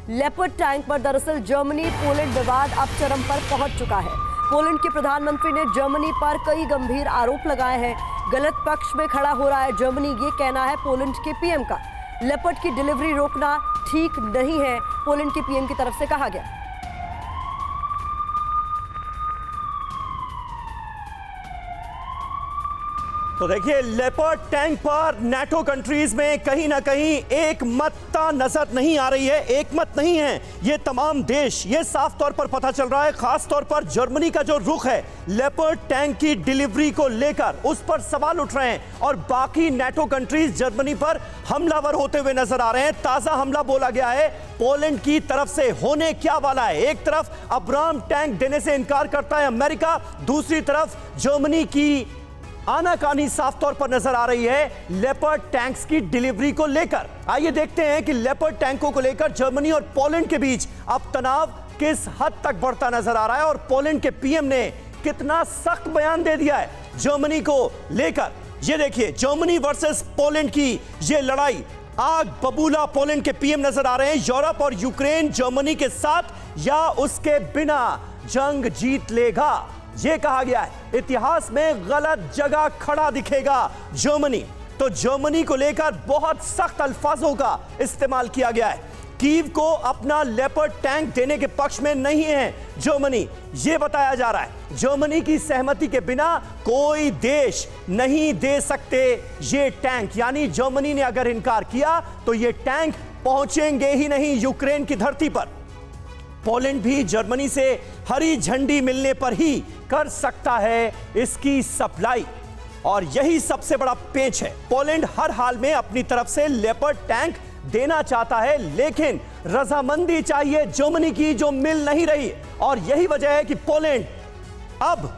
Leopard tank पर दरअसल Germany Poland विवाद अब चरम पर पहुंच चुका है। पोलैंड के प्रधानमंत्री ने जर्मनी पर कई गंभीर आरोप लगाए हैं। गलत पक्ष में खड़ा हो रहा है जर्मनी, ये कहना है पोलैंड के पीएम का। लेपर्ड की डिलीवरी रोकना ठीक नहीं है, पोलैंड के पीएम की तरफ से कहा गया। तो देखिए, लेपर्ड टैंक पर नाटो कंट्रीज में कहीं ना कहीं एक मत्ता नजर नहीं आ रही है। एक मत नहीं है ये तमाम देश, ये साफ तौर पर पता चल रहा है। खास तौर पर जर्मनी का जो रुख है लेपर्ड टैंक की डिलीवरी को लेकर, उस पर सवाल उठ रहे हैं और बाकी नाटो कंट्रीज जर्मनी पर हमलावर होते हुए नजर आ रहे हैं। ताजा हमला बोला गया है पोलैंड की तरफ से। होने क्या वाला है? एक तरफ अब्राम टैंक देने से इनकार करता है अमेरिका, दूसरी तरफ जर्मनी की आनाकानी साफ तौर पर नजर आ रही है लेपर्ड टैंक्स की डिलीवरी को लेकर। आइए देखते हैं कि लेपर्ड टैंकों को लेकर जर्मनी और पोलैंड के बीच अब तनाव किस हद तक बढ़ता नजर आ रहा है और पोलैंड के पीएम ने कितना सख्त बयान दे दिया है जर्मनी को लेकर। ये देखिए, जर्मनी वर्सेस पोलैंड की ये लड़ाई, आग बबूला पोलैंड के पीएम नजर आ रहे हैं। यूरोप और यूक्रेन जर्मनी के साथ या उसके बिना जंग जीत लेगा, यह कहा गया है। इतिहास में गलत जगह खड़ा दिखेगा जर्मनी। तो जर्मनी को लेकर बहुत सख्त अल्फाजों का इस्तेमाल किया गया है। कीव को अपना लेपर्ड टैंक देने के पक्ष में नहीं है जर्मनी, यह बताया जा रहा है। जर्मनी की सहमति के बिना कोई देश नहीं दे सकते ये टैंक, यानी जर्मनी ने अगर इनकार किया तो ये टैंक पहुंचेंगे ही नहीं यूक्रेन की धरती पर। पोलैंड भी जर्मनी से हरी झंडी मिलने पर ही कर सकता है इसकी सप्लाई, और यही सबसे बड़ा पेंच है। पोलैंड हर हाल में अपनी तरफ से लेपर्ड टैंक देना चाहता है, लेकिन रजामंदी चाहिए जर्मनी की, जो मिल नहीं रही। और यही वजह है कि पोलैंड अब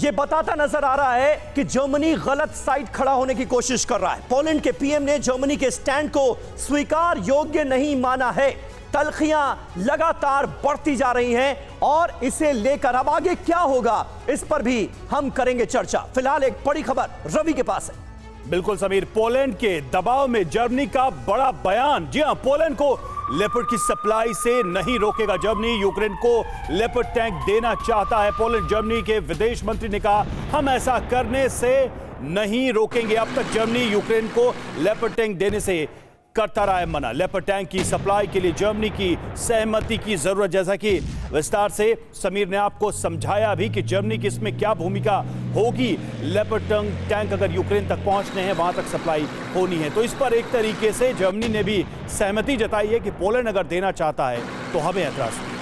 यह बताता नजर आ रहा है कि जर्मनी गलत साइड खड़ा होने की कोशिश कर रहा है। पोलैंड के पीएम ने जर्मनी के स्टैंड को स्वीकार योग्य नहीं माना है। तल्खियां लगातार बढ़ती जा रही हैं और इसे लेकर अब आगे क्या होगा, इस पर भी हम करेंगे चर्चा। फिलहाल एक बड़ी खबर रवि के पास है। बिल्कुल समीर, पोलैंड के दबाव में जर्मनी का बड़ा बयान। जी हां, पोलैंड को लेपर्ड की सप्लाई से नहीं रोकेगा जर्मनी। यूक्रेन को लेपर्ड टैंक देना चाहता है पोलैंड। जर्मनी के विदेश मंत्री ने कहा, हम ऐसा करने से नहीं रोकेंगे। अब तक जर्मनी यूक्रेन को लेपर्ड टैंक देने से करता रहा है मना। लेपर्ड टैंक की सप्लाई के लिए जर्मनी की सहमति की जरूरत, जैसा कि विस्तार से समीर ने आपको समझाया भी कि जर्मनी की इसमें क्या भूमिका होगी। लेपर्ड टैंक अगर यूक्रेन तक पहुंचने हैं, वहां तक सप्लाई होनी है, तो इस पर एक तरीके से जर्मनी ने भी सहमति जताई है कि पोलैंड अगर देना चाहता है तो हमें ऐतराज नहीं।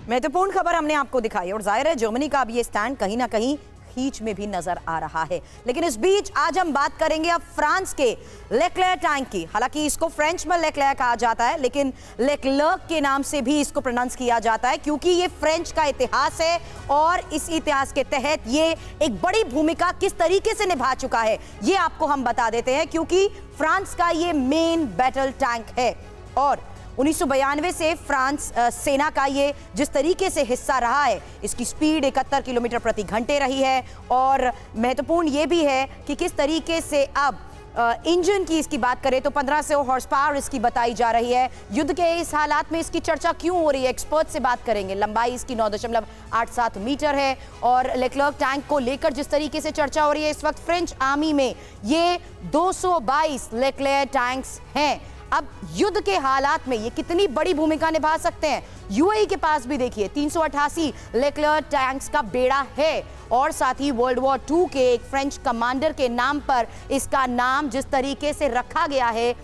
महत्वपूर्ण खबर हमने आपको दिखाई और जाहिर है जर्मनी का अब ये स्टैंड कहीं ना कहीं खींच में भी नजर आ रहा है। लेकिन इस बीच आज हम बात करेंगे अब फ्रांस के लेक्लेयर टैंक की। हालांकि इसको फ्रेंच में लेक्लेयर कहा जाता है, लेकिन लेक्लर्क के नाम से भी इसको प्रोनाउंस किया जाता है, क्योंकि ये फ्रेंच का इतिहास है और इस इतिहास के तहत ये एक बड़ी भूमिका किस तरीके से निभा चुका है ये आपको हम बता देते हैं। क्योंकि फ्रांस का ये मेन बैटल टैंक है और 1992 से फ्रांस सेना का ये जिस तरीके से हिस्सा रहा है, इसकी स्पीड 71 किलोमीटर प्रति घंटे रही है। और महत्वपूर्ण ये भी है कि किस तरीके से अब इंजन की इसकी बात करें तो 1500 हॉर्स पावर इसकी बताई जा रही है। युद्ध के इस हालात में इसकी चर्चा क्यों हो रही है, एक्सपर्ट से बात करेंगे। लंबाई इसकी 9.87 मीटर है और लेक्लर्क टैंक को लेकर जिस तरीके से चर्चा हो रही है इस वक्त फ्रेंच आर्मी में, ये 222 लेक्लेयर टैंक्स हैं। अब युद्ध के हालात में ये कितनी बड़ी भूमिका निभा सकते हैं। यूएई के पास भी देखिए 388 लेक्लर टैंक्स का बेड़ा है और साथ ही वर्ल्ड वॉर 2 के एक फ्रेंच कमांडर के नाम पर इसका नाम जिस तरीके से रखा गया है।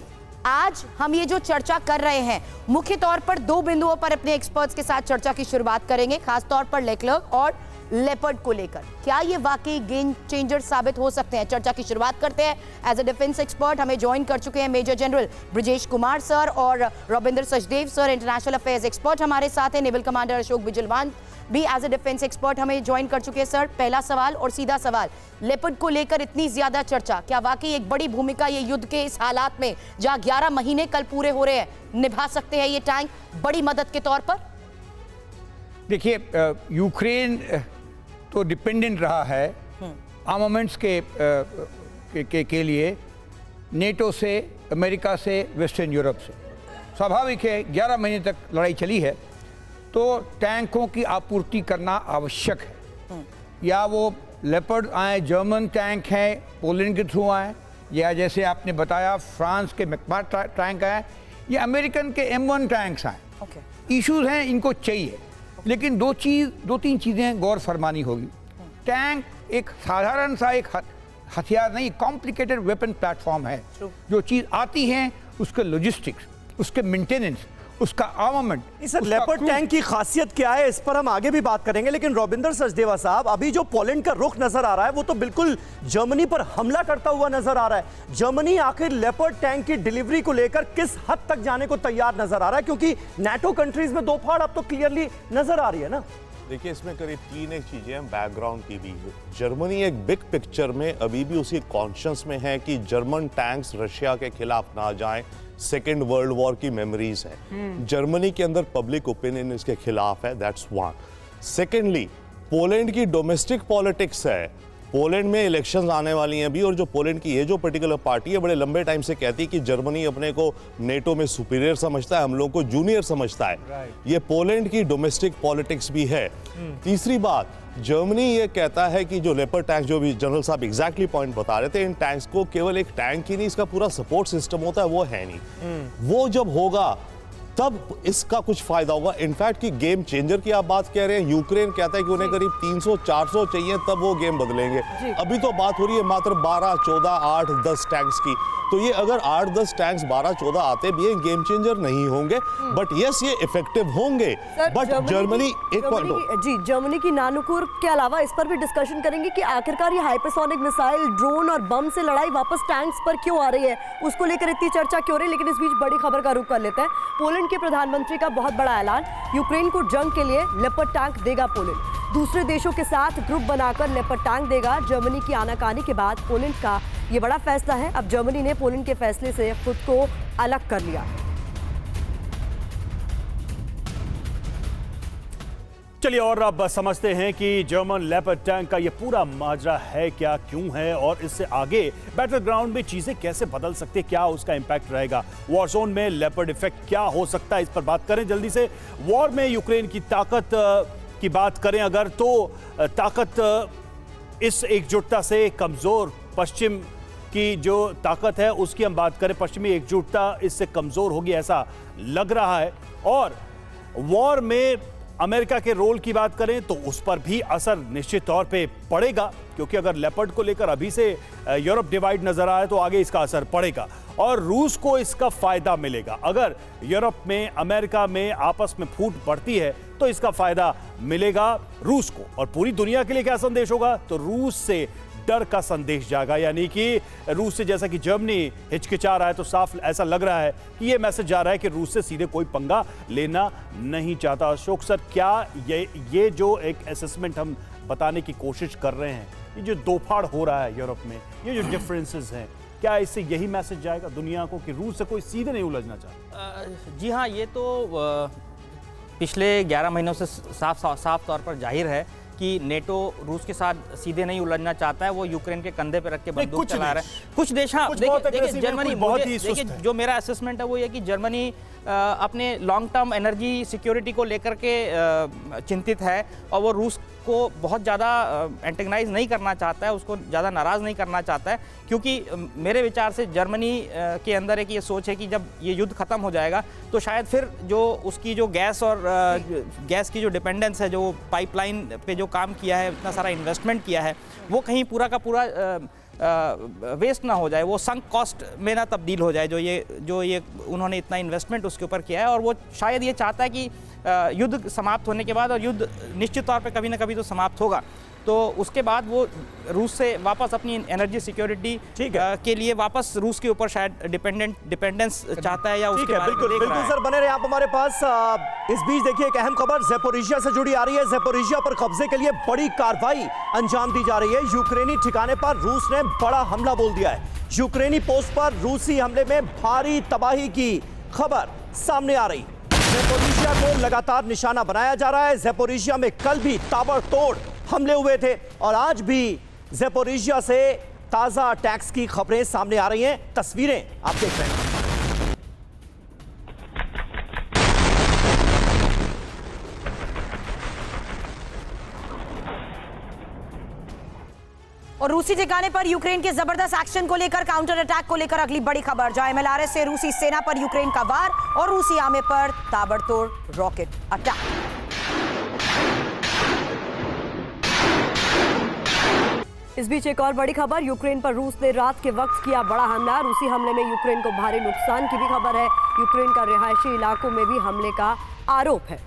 आज हम ये जो चर्चा कर रहे हैं मुख्य तौर पर दो बिंदुओं पर अपने एक्सपर्ट्स के साथ चर्चा की शुरुआत करेंगे, खासतौर पर लेक्लर्क और लेपर्ड को लेकर। क्या ये वाकई गेम चेंजर साबित हो सकते हैं? चर्चा की शुरुआत करते हैं। एज ए डिफेंस एक्सपर्ट हमें ज्वाइन कर चुके हैं major general Brajesh Kumar sir और Ravindra Sachdev sir, international affairs expert हमारे साथ हैं। नेवल कमांडर अशोक बिजलवान भी एज ए डिफेंस एक्सपर्ट हमें ज्वाइन कर चुके हैं। सर, पहला सवाल और सीधा सवाल, लेपर्ड को लेकर इतनी ज्यादा चर्चा, क्या वाकई एक बड़ी भूमिका ये युद्ध के इस हालात में जहां 11 महीने कल पूरे हो रहे हैं निभा सकते हैं ये टैंक बड़ी मदद के तौर पर? देखिए, यूक्रेन तो डिपेंडेंट रहा है आर्मामेंट्स के लिए नेटो से अमेरिका से, वेस्टर्न यूरोप से। स्वाभाविक है 11 महीने तक लड़ाई चली है तो टैंकों की आपूर्ति करना आवश्यक है। या वो लेपर्ड आए, जर्मन टैंक हैं पोलैंड के थ्रू आए, या जैसे आपने बताया फ्रांस के मैकबार टैंक आए, या अमेरिकन के M1 टैंक्स आए। इश्यूज हैं, इनको चाहिए, लेकिन दो तीन चीज़ें गौर फरमानी होगी। टैंक एक साधारण सा एक हथियार नहीं, कॉम्प्लिकेटेड वेपन प्लेटफॉर्म है। जो चीज़ आती है उसके लॉजिस्टिक्स, उसके मेंटेनेंस, उसका आर्मामेंट। सर लेपर्ड टैंक की खासियत क्या है, इस पर हम आगे भी बात करेंगे, लेकिन रविंदर सचदेवा साहब, अभी जो पोलैंड का रुख नजर आ रहा है वो तो बिल्कुल जर्मनी पर हमला करता हुआ नजर आ रहा है। जर्मनी आखिर लेपर्ड टैंक की डिलीवरी को लेकर किस हद तक जाने को तैयार नजर आ रहा है, क्योंकि नाटो कंट्रीज में दो फाड़ अब तो क्लियरली नजर आ रही है ना। देखिए, इसमें करीब 3 एक चीजें हैं बैकग्राउंड की भी। जर्मनी एक बिग पिक्चर में अभी भी उसी कॉन्शियस में है कि जर्मन टैंक्स रशिया के खिलाफ ना जाएं। सेकेंड वर्ल्ड वॉर की मेमोरीज है जर्मनी के अंदर, पब्लिक ओपिनियन इसके खिलाफ है, दैट्स वन। सेकेंडली, पोलैंड की डोमेस्टिक पॉलिटिक्स है। पोलैंड में इलेक्शंस आने वाली हैं अभी, और जो पोलैंड की ये जो पर्टिकुलर पार्टी है बड़े लंबे टाइम से कहती है कि जर्मनी अपने को नेटो में सुपीरियर समझता है, हम लोग को जूनियर समझता है। ये पोलैंड की डोमेस्टिक पॉलिटिक्स भी है। तीसरी बात, जर्मनी ये कहता है कि जो लेपर्ड टैंक, जो भी जनरल साहब एग्जैक्टली पॉइंट बता रहे थे, इन टैंक्स को केवल एक टैंक ही नहीं, इसका पूरा सपोर्ट सिस्टम होता है, वो है नहीं। वो जब होगा तब इसका कुछ फायदा होगा। इनफैक्ट कि गेम चेंजर की आप बात कह रहे हैं, यूक्रेन कहता है कि उन्हें करीब 300-400 चाहिए तब वो गेम बदलेंगे। अभी तो बात हो रही है मात्र 12, 14, 8, 10 टैंक्स की। तो ये अगर 8-10 टैंक्स 12-14 आते भी हैं, गेम चेंजर नहीं होंगे, बट यस ये इफेक्टिव होंगे। बट जर्मनी जर्मनी की नानुकुर के अलावा इस पर भी डिस्कशन करेंगे कि आखिरकार ये हाइपरसोनिक मिसाइल, ड्रोन और बम से लड़ाई वापस टैंक्स पर क्यों आ रही है, उसको लेकर इतनी चर्चा क्यों रही है। लेकिन इस बीच बड़ी खबर का रुख कर लेते हैं। पोलैंड के प्रधानमंत्री का बहुत बड़ा ऐलान, यूक्रेन को जंग के लिए लेपर्ड टैंक देगा पोलैंड। दूसरे देशों के साथ ग्रुप बनाकर लेपर्ड टैंक देगा। जर्मनी की आनाकानी के बाद पोलैंड का ये बड़ा फैसला है। अब जर्मनी ने पोलैंड के फैसले से खुद को अलग कर लिया। चलिए और अब समझते हैं कि जर्मन लेपर्ड टैंक का ये पूरा माजरा है क्या, क्यों है, और इससे आगे बैटल ग्राउंड में चीजें कैसे बदल सकती है, क्या उसका इंपैक्ट रहेगा, वॉर जोन में लेपर्ड इफेक्ट क्या हो सकता है, इस पर बात करें जल्दी से। वॉर में यूक्रेन की ताकत की बात करें अगर, तो ताकत इस एकजुटता से कमजोर, पश्चिम की जो ताकत है उसकी हम बात करें, पश्चिमी एकजुटता इससे कमजोर होगी ऐसा लग रहा है। और वॉर में अमेरिका के रोल की बात करें तो उस पर भी असर निश्चित तौर पे पड़ेगा, क्योंकि अगर लेपर्ड को लेकर अभी से यूरोप डिवाइड नजर आए तो आगे इसका असर पड़ेगा और रूस को इसका फायदा मिलेगा। अगर यूरोप में, अमेरिका में आपस में फूट पड़ती है तो इसका फायदा मिलेगा रूस को। और पूरी दुनिया के लिए क्या संदेश होगा, तो रूस से डर का संदेश जाएगा, यानी कि रूस से, जैसा कि जर्मनी हिचकिचा रहा है तो साफ ऐसा लग रहा है कि ये मैसेज जा रहा है कि रूस से सीधे कोई पंगा लेना नहीं चाहता। अशोक सर, क्या ये जो एक असेसमेंट हम बताने की कोशिश कर रहे हैं, ये जो दोफाड़ हो रहा है यूरोप में, ये जो डिफरेंसेस हैं, क्या इससे यही मैसेज जाएगा दुनिया को कि रूस से कोई सीधे नहीं उलझना चाहता? जी हाँ, ये तो पिछले 11 महीनों से साफ तौर पर जाहिर है कि नेटो रूस के साथ सीधे नहीं उलझना चाहता है। वो यूक्रेन के कंधे पे रख के बंदूक चला रहा है। कुछ देश, हाँ, देखिए जर्मनी, देखिए जो मेरा असेसमेंट है वो ये कि जर्मनी अपने लॉन्ग टर्म एनर्जी सिक्योरिटी को लेकर के चिंतित है और वो रूस को बहुत ज़्यादा एंटेगनाइज नहीं करना चाहता है, उसको ज़्यादा नाराज़ नहीं करना चाहता है, क्योंकि मेरे विचार से जर्मनी के अंदर एक ये सोच है कि जब ये युद्ध ख़त्म हो जाएगा तो शायद फिर जो उसकी जो गैस और गैस की जो डिपेंडेंस है, जो पाइपलाइन पे जो काम किया है, इतना सारा इन्वेस्टमेंट किया है, वो कहीं पूरा का पूरा वेस्ट ना हो जाए, वो संक कॉस्ट में ना तब्दील हो जाए, जो ये उन्होंने इतना इन्वेस्टमेंट उसके ऊपर किया है। और वो शायद ये चाहता है कि युद्ध समाप्त होने के बाद, और युद्ध निश्चित तौर पे कभी ना कभी तो समाप्त होगा, तो उसके बाद वो रूस से वापस अपनी एनर्जी सिक्योरिटी के लिए वापस रूस के ऊपर शायद डिपेंडेंस चाहता है, या उसके बारे में बिल्कुल सर, बने रहे आप हमारे पास। इस बीच देखिए एक अहम खबर ज़ेपोरिजिया से जुड़ी आ रही है। ज़ेपोरिजिया पर कब्जे के लिए बड़ी कार्रवाई अंजाम दी जा रही है। यूक्रेनी ठिकाने पर रूस ने बड़ा हमला बोल दिया है। यूक्रेनी पोस्ट पर रूसी हमले में भारी तबाही की खबर सामने आ रही। ज़ेपोरिजिया को लगातार निशाना बनाया जा रहा है। ज़ेपोरिजिया में कल भी ताबड़तोड़ हमले हुए थे और आज भी ज़ेपोरिजिया से ताजा अटैक्स की खबरें सामने आ रही हैं। तस्वीरें आप देख रहे हैं। और रूसी ठिकाने पर यूक्रेन के जबरदस्त एक्शन को लेकर, काउंटर अटैक को लेकर अगली बड़ी खबर। JMLRS से रूसी सेना पर यूक्रेन का वार और रूसी आर्मी पर ताबड़तोड़ रॉकेट अटैक। इस बीच एक और बड़ी खबर, यूक्रेन पर रूस ने रात के वक्त किया बड़ा हमला। रूसी हमले में यूक्रेन को भारी नुकसान की भी खबर है। यूक्रेन का रिहायशी इलाकों में भी हमले का आरोप है।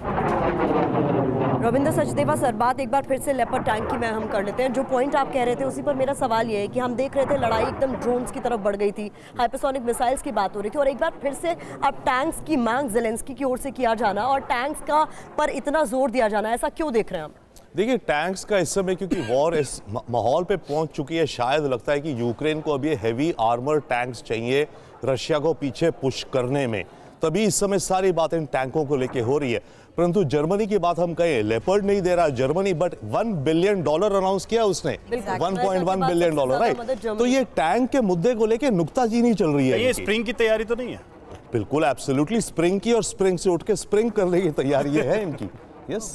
रविंद्र सचदेवा सर, बात एक बार फिर से लेपर्ड टैंक की हम कर लेते हैं। जो पॉइंट आप कह रहे थे उसी पर मेरा सवाल ये है कि हम देख रहे थे लड़ाई एकदम ड्रोन्स की तरफ बढ़ गई थी, हाइपरसोनिक मिसाइल्स की बात हो रही थी, और एक बार फिर से अब टैंक्स की मांग ज़ेलेंस्की की ओर से किया जाना और टैंक्स का पर इतना जोर दिया जाना, ऐसा क्यों देख रहे हैं हम? देखिए, टैंक्स का इस समय क्योंकि वॉर इस माहौल पे पहुंच चुकी है, शायद लगता है कि यूक्रेन को अब ये हैवी आर्मर टैंक्स चाहिए रशिया को पीछे पुश करने में, तभी इस समय सारी बातें टैंकों को लेके हो रही है। परंतु जर्मनी की बात हम कहें, लेपर्ड नहीं दे रहा जर्मनी, बट $1 बिलियन अनाउंस किया उसने, $1.1 बिलियन, राइट। तो ये टैंक के मुद्दे को लेके नुक्ताचीनी चल रही है। ये स्प्रिंग की तैयारी तो नहीं है? बिल्कुल, एब्सोल्युटली स्प्रिंग की, और स्प्रिंग से उठ के स्प्रिंग करने की तैयारी है इनकी। Yes.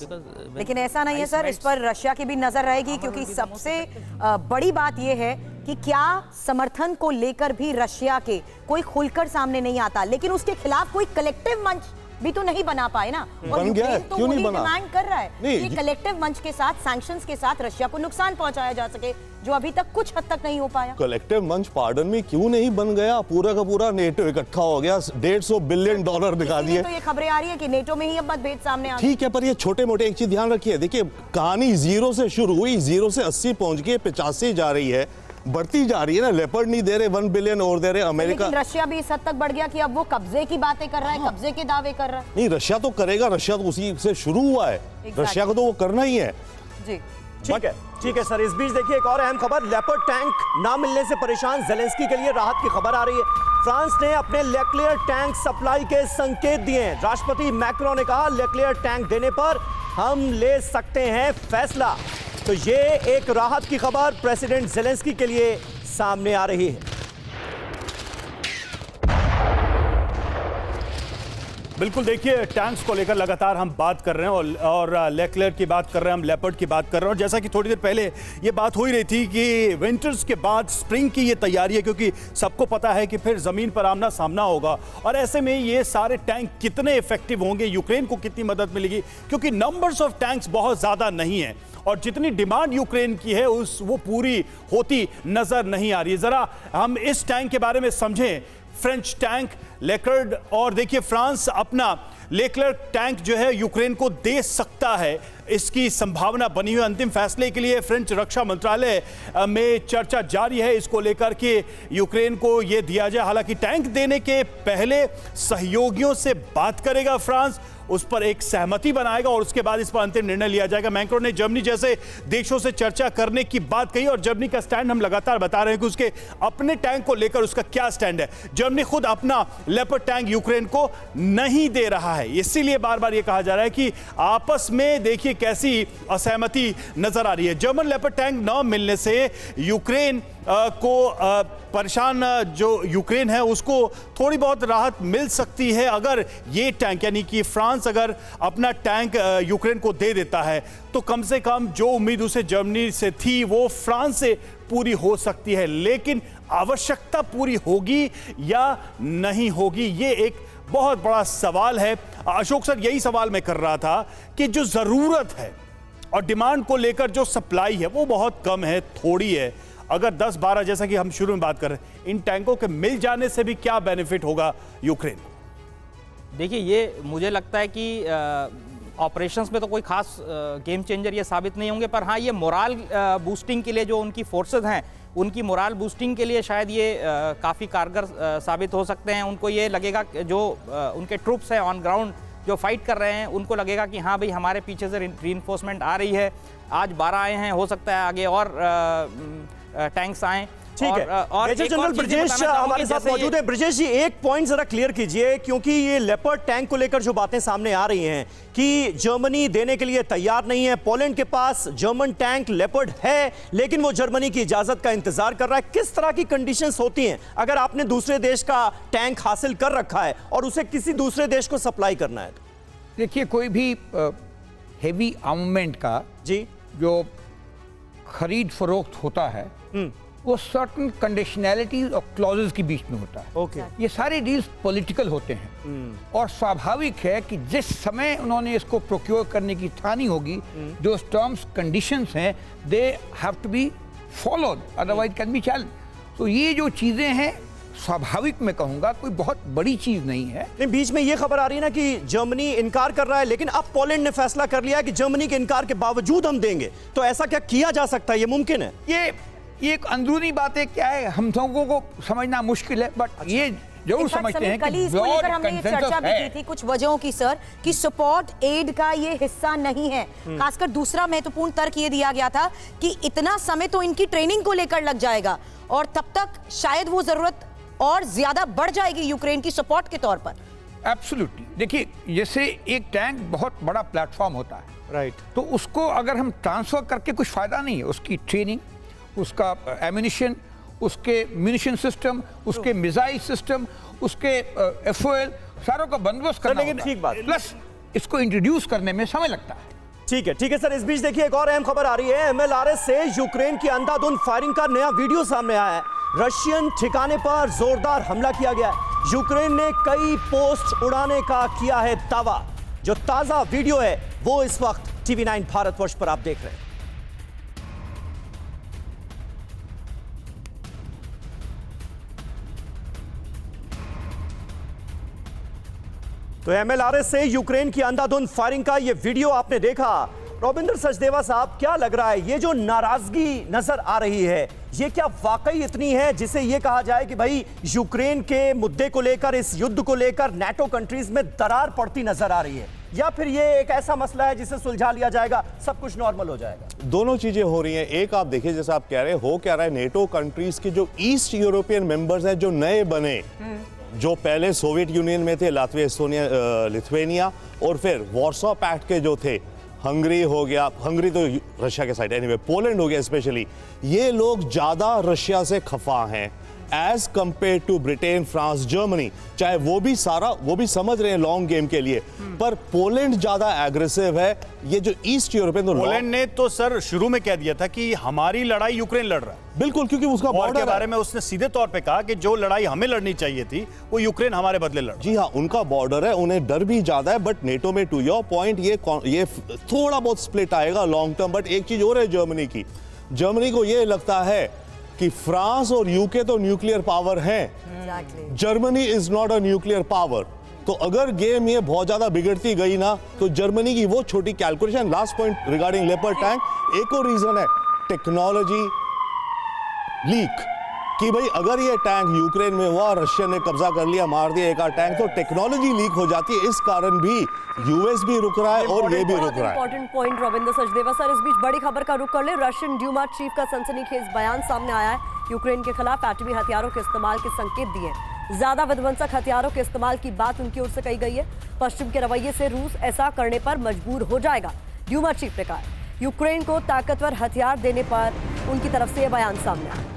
लेकिन ऐसा नहीं है सर, इस पर रशिया की भी नजर रहेगी, क्योंकि सबसे बड़ी बात यह है कि क्या समर्थन को लेकर भी रशिया के कोई खुलकर सामने नहीं आता, लेकिन उसके खिलाफ कोई कलेक्टिव मंच भी तो नहीं बना पाए ना। और बन गया है, तो क्यों नहीं बना? डिमांड कर रहा है कि कलेक्टिव मंच के साथ, सैंक्शंस के साथ रशिया को नुकसान पहुंचाया जा सके, जो अभी तक कुछ हद तक नहीं हो पाया। कलेक्टिव मंच पार्डन में क्यों नहीं बन गया? पूरा का पूरा नेटो इकट्ठा हो गया, $150 बिलियन दिखा दिए। तो ये खबरें आ रही है कि नेटो में ही अब मतभेद सामने आ, ठीक है, पर ये छोटे मोटे एक चीज ध्यान रखिए। देखिए, कहानी 0 से शुरू हुई, 0 से 80 पहुंच गई, 85 जा रही है, बढ़ती जा रही है ना। लेपर्ड नहीं दे रहे, 1 बिलियन और दे रहे अमेरिका। लेकिन रशिया भी इस हद तक बढ़ गया कि अब वो कब्जे की बातें कर रहा है, कब्जे के दावे कर रहा है। नहीं, रशिया तो करेगा, रशिया तो उसी से शुरू हुआ है, रशिया को तो वो करना ही है जी। ठीक है सर। इस बीच देखिए एक और अहम खबर, लेपर्ड टैंक ना मिलने से परेशान ज़ेलेंस्की के लिए राहत की खबर आ रही है। फ्रांस ने अपने लेक्लेयर टैंक सप्लाई के संकेत दिए हैं। राष्ट्रपति मैक्रोन ने कहा लेक्लेयर टैंक देने पर हम ले सकते हैं फैसला। तो ये एक राहत की खबर प्रेसिडेंट ज़ेलेंस्की के लिए सामने आ रही है। बिल्कुल, देखिए टैंक्स को लेकर लगातार हम बात कर रहे हैं और लेक्लेयर की बात कर रहे हैं, हम लेपर्ड की बात कर रहे हैं। और जैसा कि थोड़ी देर पहले ये बात हो ही रही थी कि विंटर्स के बाद स्प्रिंग की ये तैयारी है, क्योंकि सबको पता है कि फिर ज़मीन पर आमना सामना होगा। और ऐसे में ये सारे टैंक कितने इफेक्टिव होंगे, यूक्रेन को कितनी मदद मिलेगी, क्योंकि नंबर्स ऑफ टैंक्स बहुत ज़्यादा नहीं है और जितनी डिमांड यूक्रेन की है वो पूरी होती नज़र नहीं आ रही है। ज़रा हम इस टैंक के बारे में समझें, फ्रेंच टैंक लेपर्ड। और देखिए, फ्रांस अपना लेक्लेयर टैंक जो है यूक्रेन को दे सकता है, इसकी संभावना बनी हुई। अंतिम फैसले के लिए फ्रेंच रक्षा मंत्रालय में चर्चा जारी है इसको लेकर के यूक्रेन को ये दिया जाए। हालांकि टैंक देने के पहले सहयोगियों से बात करेगा फ्रांस, उस पर एक सहमति बनाएगा और उसके बाद इस पर अंतिम निर्णय लिया जाएगा। मैक्रोन ने जर्मनी जैसे देशों से चर्चा करने की बात कही और जर्मनी का स्टैंड हम लगातार बता रहे हैं कि उसके अपने टैंक को लेकर उसका क्या स्टैंड है। जर्मनी खुद अपना लेपर्ड टैंक यूक्रेन को नहीं दे रहा है, इसीलिए बार बार यह कहा जा रहा है कि आपस में देखिए कैसी असहमति नजर आ रही है। जर्मन लेपर्ड टैंक न मिलने से यूक्रेन को परेशान जो यूक्रेन है उसको थोड़ी बहुत राहत मिल सकती है अगर ये टैंक, यानी कि फ्रांस अगर अपना टैंक यूक्रेन को दे देता है, तो कम से कम जो उम्मीद उसे जर्मनी से थी वो फ्रांस से पूरी हो सकती है। लेकिन आवश्यकता पूरी होगी या नहीं होगी, ये एक बहुत बड़ा सवाल है। अशोक सर, यही सवाल मैं कर रहा था कि जो जरूरत है और डिमांड को लेकर जो सप्लाई है वो बहुत कम है, थोड़ी है। अगर 10-12 जैसा कि हम शुरू में बात कर रहे हैं, इन टैंकों के मिल जाने से भी क्या बेनिफिट होगा यूक्रेन को? देखिए, ये मुझे लगता है कि ऑपरेशंस में तो कोई खास गेम चेंजर ये साबित नहीं होंगे, पर हाँ, ये मोराल बूस्टिंग के लिए जो उनकी फोर्सेस हैं, उनकी मोराल बूस्टिंग के लिए शायद ये काफ़ी कारगर साबित हो सकते हैं। उनको ये लगेगा कि जो उनके ट्रूप्स हैं ऑन ग्राउंड जो फाइट कर रहे हैं, उनको लगेगा कि हाँ भाई, हमारे पीछे से रीइंफोर्समेंट आ रही है। आज 12 आए हैं, हो सकता है आगे और टैंक्स आए। ठीक है, मेजर जनरल ब्रजेश हमारे साथ मौजूद हैं। ब्रजेश जी, एक पॉइंट जरा क्लियर कीजिए, क्योंकि ये लेपर्ड टैंक को लेकर जो बातें सामने आ रही हैं कि जर्मनी देने के लिए तैयार नहीं है। पोलैंड के पास जर्मन टैंक लेपर्ड है, लेकिन वो जर्मनी की इजाजत का इंतजार कर रहा है। किस तरह की कंडीशंस होती हैं अगर आपने दूसरे देश का टैंक हासिल कर रखा है और उसे किसी दूसरे देश को सप्लाई करना है? देखिए, कोई भी हेवी आर्ममेंट का जी जो खरीद फरोख्त होता है वो सर्टन कंडीशनैलिटी और क्लॉजेस के बीच में होता है। ओके। ये सारे डील्स पॉलिटिकल होते हैं और स्वाभाविक है कि जिस समय उन्होंने इसको प्रोक्योर करने की ठानी होगी, जो टर्म्स कंडीशंस हैं they have to be followed, otherwise can be challenge. तो ये जो चीज़ें हैं स्वाभाविक मैं कहूँगा कोई बहुत बड़ी चीज़ नहीं है। नहीं, बीच में ये खबर आ रही है ना कि जर्मनी इनकार कर रहा है, लेकिन अब पोलैंड ने फैसला कर लिया कि जर्मनी के इनकार के बावजूद हम देंगे। तो ऐसा क्या किया जा सकता है? ये मुमकिन है? ये एक अंदरूनी बातें क्या है हम लोगों को समझना मुश्किल है, बट ये जरूर समझते हैं कल कि इसको लेकर हमने ये चर्चा कंसेंसस भी की थी कुछ वजहों की सर, कि सपोर्ट एड का ये हिस्सा नहीं है। खासकर दूसरा महत्वपूर्ण तर्क ये दिया गया था कि इतना समय तो इनकी ट्रेनिंग को लेकर लग जाएगा और तब तक शायद वो जरूरत और ज्यादा बढ़ जाएगी यूक्रेन की सपोर्ट के तौर पर। एब्सोल्युटली। देखिए, जैसे एक टैंक बहुत बड़ा प्लेटफॉर्म होता है, राइट, तो उसको अगर हम ट्रांसफर करके कुछ फायदा नहीं है। उसकी ट्रेनिंग, उसका एम्यूनिशन, उसके म्यूनिशन सिस्टम, उसके मिसाइल सिस्टम, उसके एफओएल, सारों का बंदोबस्त करना लेकिन होता है। ठीक बात। प्लस इसको इंट्रोड्यूस करने में समय लगता है। ठीक है सर। इस बीच देखिए एक और अहम खबर आ रही है। MLRS से यूक्रेन की अंधाधुंध फायरिंग का नया वीडियो सामने आया है। रशियन ठिकाने पर जोरदार हमला किया गया है। यूक्रेन ने कई पोस्ट उड़ाने का किया है दावा। जो ताजा वीडियो है वो इस वक्त TV9 भारतवर्ष पर आप देख रहे हैं। तो MLRS से यूक्रेन की अंधाधुंध फायरिंग का ये वीडियो आपने देखा। रविंद्र सचदेवा साहब, क्या लग रहा है ये जो नाराजगी नजर आ रही है ये क्या वाकई इतनी है जिसे ये कहा जाए कि भाई यूक्रेन के मुद्दे को लेकर, इस युद्ध को लेकर नेटो कंट्रीज में दरार पड़ती नजर आ रही है, या फिर ये एक ऐसा मसला है जिसे सुलझा लिया जाएगा, सब कुछ नॉर्मल हो जाएगा? दोनों चीजें हो रही हैं। एक आप देखिए, जैसे आप कह रहे हो क्या रहा है, नेटो कंट्रीज के जो ईस्ट यूरोपियन मेंबर्स हैं, जो नए बने, जो पहले सोवियत यूनियन में थे, लातविया, एस्टोनिया, लिथुआनिया, और फिर वॉर्सो पैक्ट के जो थे, हंगरी हो गया, हंगरी तो रशिया के साइड, एनीवे पोलैंड हो गया स्पेशली, ये लोग ज्यादा रशिया से खफा हैं as compare to Britain, France, Germany. चाहे वो भी समझ रहे हैं लॉन्ग गेम के लिए, पर पोलैंड ज्यादा एग्रेसिव है। ये जो ईस्ट यूरोपियन, तो पोलैंड ने तो सर शुरू में कह दिया था कि हमारी लड़ाई यूक्रेन लड़ रहा है। बिल्कुल, क्योंकि उसका वॉर बॉर्डर के बारे में उसने सीधे तौर पे कहा कि जो लड़ाई हमें लड़नी चाहिए थी वो यूक्रेन हमारे बदले लड़। जी हाँ, उनका बॉर्डर है, उन्हें डर भी ज्यादा है। बट नेटो में, टू योर पॉइंट, ये थोड़ा बहुत स्प्लिट आएगा लॉन्ग टर्म। बट एक चीज और है जर्मनी की, जर्मनी को ये लगता है कि फ्रांस और यूके तो न्यूक्लियर पावर हैं, Germany is not a nuclear power. तो अगर गेम ये बहुत ज्यादा बिगड़ती गई ना, तो जर्मनी की वो छोटी calculation. Last point regarding leopard tank, एक और रीजन है टेक्नोलॉजी लीक, कि भाई अगर ये टैंक यूक्रेन में हुआ, रशिया ने कब्जा कर लिया, मार दिया एक आध टैंक, तो टेक्नोलॉजी लीक हो जाती है। इस कारण भी यूएस भी रुक रहा है और ये भी रुक रहा है। Important point Ravindra Sachdeva sir. इस बीच बड़ी खबर का रुख कर ले। रशियन ड्यूमा चीफ का सनसनीखेज बयान सामने आया है। यूक्रेन के खिलाफ एटमी हथियारों के इस्तेमाल के संकेत दिए। ज्यादा विध्वंसक हथियारों के इस्तेमाल की बात उनकी ओर से कही गई है। पश्चिम के रवैये से रूस ऐसा करने पर मजबूर हो जाएगा, ड्यूमा चीफ ने कहा। यूक्रेन को ताकतवर हथियार देने पर उनकी तरफ से यह बयान सामने आया।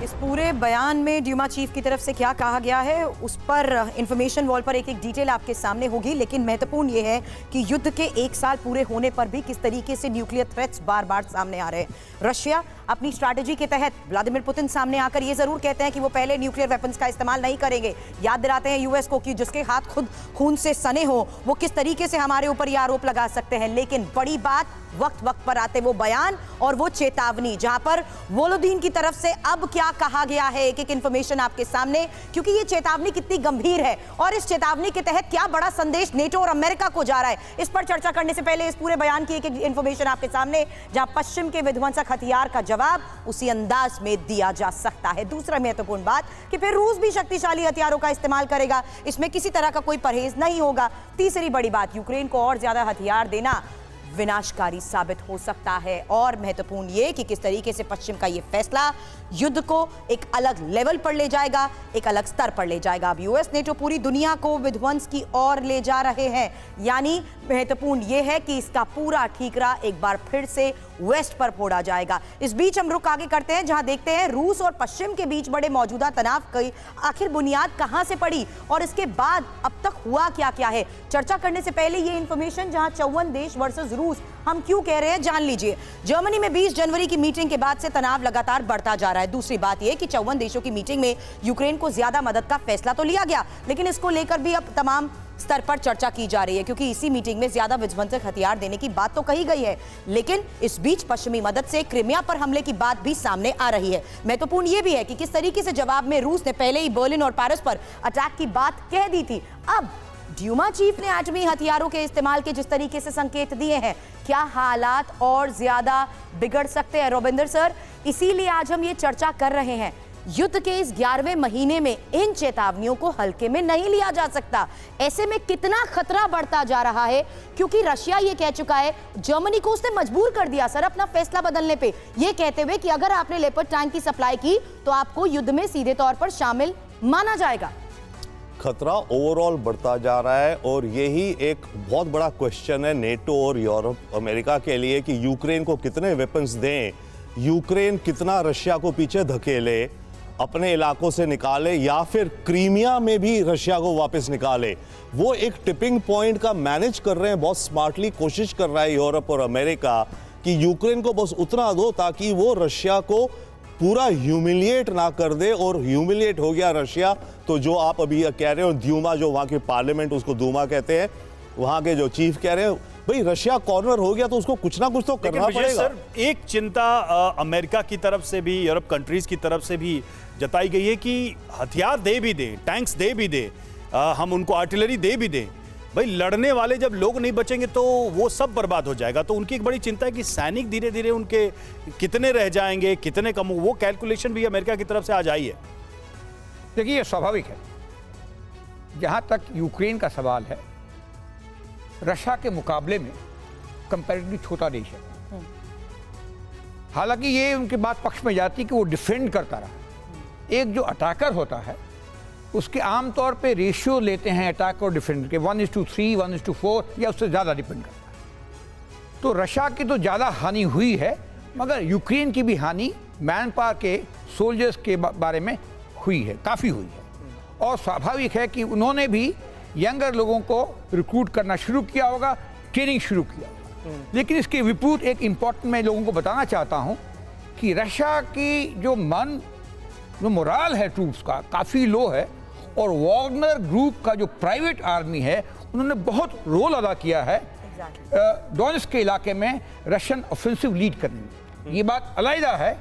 इस पूरे बयान में ड्यूमा चीफ की तरफ से क्या कहा गया है उस पर इंफॉर्मेशन वॉल पर एक एक डिटेल आपके सामने होगी, लेकिन महत्वपूर्ण यह है कि युद्ध के 1 साल पूरे होने पर भी किस तरीके से न्यूक्लियर थ्रेट्स बार बार सामने आ रहे हैं। रशिया अपनी स्ट्रैटेजी के तहत व्लादिमीर पुतिन सामने आकर ये जरूर कहते हैं कि वो पहले न्यूक्लियर वेपन्स का इस्तेमाल नहीं करेंगे। याद दिलाते हैं यूएस को कि जिसके हाथ खुद खून से सने हो वो किस तरीके से हमारे ऊपर ये आरोप लगा सकते हैं। लेकिन बड़ी बात, वक्त पर आते वो बयान और वो चेतावनी, जहां पर वोलोदीन की तरफ से अब क्या कहा गया है, एक एक इंफॉर्मेशन आपके सामने, क्योंकि ये चेतावनी कितनी गंभीर है और इस चेतावनी के तहत क्या बड़ा संदेश नेटो और अमेरिका को जा रहा है, इस पर चर्चा करने से पहले इस पूरे बयान की एक एक इंफॉर्मेशन आपके सामने, जहां पश्चिम के विध्वंसक हथियार का जवाब उसी अंदाज में दिया जा सकता है। दूसरा महत्वपूर्ण बात कि फिर रूस भी शक्तिशाली हथियारों का इस्तेमाल करेगा, इसमें किसी तरह का कोई परहेज नहीं होगा। तीसरी बड़ी बात, यूक्रेन को और ज्यादा हथियार देना विनाशकारी साबित हो सकता है। और महत्वपूर्ण ये कि किस तरीके से पश्चिम का ये फैसला युद्ध को एक अलग लेवल पर ले जाएगा, एक अलग स्तर पर ले जाएगा। अब यूएस नेटो पूरी दुनिया को विध्वंस की ओर ले जा रहे हैं, यानी महत्वपूर्ण ये है कि इसका पूरा ठीकरा एक बार फिर से वेस्ट पर फोड़ा जाएगा। इस बीच हम रुख आगे करते हैं, जहां देखते हैं रूस और पश्चिम के बीच बड़े मौजूदा तनाव की आखिर बुनियाद कहां से पड़ी और इसके बाद अब तक हुआ क्या क्या है। चर्चा करने से पहले ये इंफॉर्मेशन, जहां 54 देश वर्सेस रूस। हम क्यों कह रहे हैं, जान लीजिए। जर्मनी में 20 जनवरी की मीटिंग के बाद से तनाव लगातार बढ़ता जा रहा है। दूसरी बात यह कि 54 देशों की मीटिंग में यूक्रेन को ज्यादा मदद का फैसला तो लिया गया, लेकिन इसको लेकर भी अब तमाम स्तर पर चर्चा की जा रही है, क्योंकि इसी मीटिंग में ज्यादा विध्वंसक हथियार देने की बात तो कही गई है। लेकिन इस बीच पश्चिमी मदद से क्रिमिया पर हमले की बात भी सामने आ रही है। महत्वपूर्ण यह भी है कि किस तरीके से जवाब में रूस ने पहले ही बर्लिन और पेरिस पर अटैक की बात कह दी थी। अब ड्यूमा चीफ ने एटमी हथियारों के इस्तेमाल के जिस तरीके से संकेत दिए हैं, क्या हालात और ज्यादा बिगड़ सकते हैं रविंदर सर? इसीलिए आज हम ये चर्चा कर रहे हैं। युद्ध के इस 11वें महीने में इन चेतावनियों को हल्के में नहीं लिया जा सकता। ऐसे में कितना खतरा बढ़ता जा रहा है, क्योंकि रशिया ये कह चुका है, जर्मनी को उसने मजबूर कर दिया सर अपना फैसला बदलने पे, ये कहते हुए कि अगर आपने लेपर्ड टैंक की सप्लाई की तो आपको युद्ध में सीधे तौर पर शामिल माना जाएगा। खतरा ओवरऑल बढ़ता जा रहा है और यही एक बहुत बड़ा क्वेश्चन है नेटो और यूरोप अमेरिका के लिए कि यूक्रेन को कितने वेपन्स दें, यूक्रेन कितना रशिया को पीछे धकेले, अपने इलाकों से निकाले या फिर क्रीमिया में भी रशिया को वापस निकाले। वो एक टिपिंग पॉइंट का मैनेज कर रहे हैं, बहुत स्मार्टली कोशिश कर रहा है यूरोप और अमेरिका कि यूक्रेन को बस उतना दो ताकि वो रशिया को पूरा ह्यूमिलिएट ना कर दे, और ह्यूमिलिएट हो गया रशिया तो जो आप अभी कह रहे हो द्यूमा, जो वहाँ के पार्लियामेंट उसको दूमा कहते हैं, वहाँ के जो चीफ कह रहे हैं भाई रशिया कॉर्नर हो गया तो उसको कुछ ना कुछ तो करना पड़ेगा। सर, एक चिंता अमेरिका की तरफ से भी, यूरोप कंट्रीज की तरफ से भी जताई गई है कि हथियार दे भी दे, टैंक्स दे भी दे, हम उनको आर्टिलरी दे भी दें, भाई लड़ने वाले जब लोग नहीं बचेंगे तो वो सब बर्बाद हो जाएगा। तो उनकी एक बड़ी चिंता है कि सैनिक धीरे धीरे उनके कितने रह जाएंगे, कितने कम, वो कैलकुलेशन भी अमेरिका की तरफ से आज आई है। देखिए ये स्वाभाविक है। जहां तक यूक्रेन का सवाल है, रशिया के मुकाबले में कंपैरेटिवली छोटा देश है। हालांकि ये उनके बात पक्ष में जाती कि वो डिफेंड करता रहा। एक जो अटैकर होता है उसके आमतौर पे रेशियो लेते हैं अटैक और डिफेंड के 1:3, 1:4 या उससे ज़्यादा डिपेंड करता है। तो रशिया की तो ज़्यादा हानि हुई है, मगर यूक्रेन की भी हानि मैन पावर के सोल्जर्स के बारे में हुई है, काफ़ी हुई है। और स्वाभाविक है कि उन्होंने भी यंगर लोगों को रिक्रूट करना शुरू किया होगा, ट्रेनिंग शुरू किया होगा। लेकिन इसके विपरीत एक इम्पॉर्टेंट मैं लोगों को बताना चाहता हूँ कि रशिया की जो मोराल है ट्रूप्स का काफ़ी लो है, और वाग्नर ग्रुप का जो प्राइवेट आर्मी है उन्होंने बहुत रोल अदा किया है डोनेट्स्क के इलाके में रशियन ऑफेंसिव लीड करने में। ये बात अलग है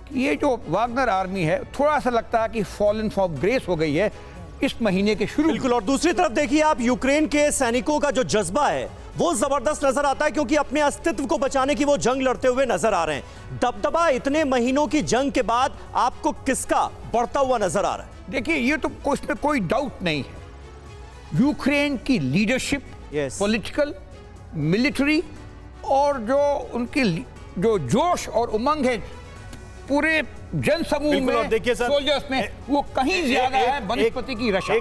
कि ये जो वाग्नर आर्मी है थोड़ा सा लगता है कि फॉलन फ्रॉम ग्रेस हो गई है इस महीने के शुरू। बिल्कुल। और दूसरी तरफ देखिए आप, यूक्रेन के सैनिकों का जो जज्बा है वो जबरदस्त नजर आता है, क्योंकि अपने अस्तित्व को बचाने की वो जंग लड़ते हुए नजर आ रहे हैं। दबदबा इतने महीनों की जंग के बाद आपको किसका बढ़ता हुआ नजर आ रहा है? देखिए ये तो इसमें कोई डाउट नहीं है, यूक्रेन की लीडरशिप, पॉलिटिकल, मिलिट्री, और जो उनकी जो जोश और उमंग है पूरे जनसमूह में, सोल्जर्स में, वो कहीं ज्यादा है बनस्पति की रशिया।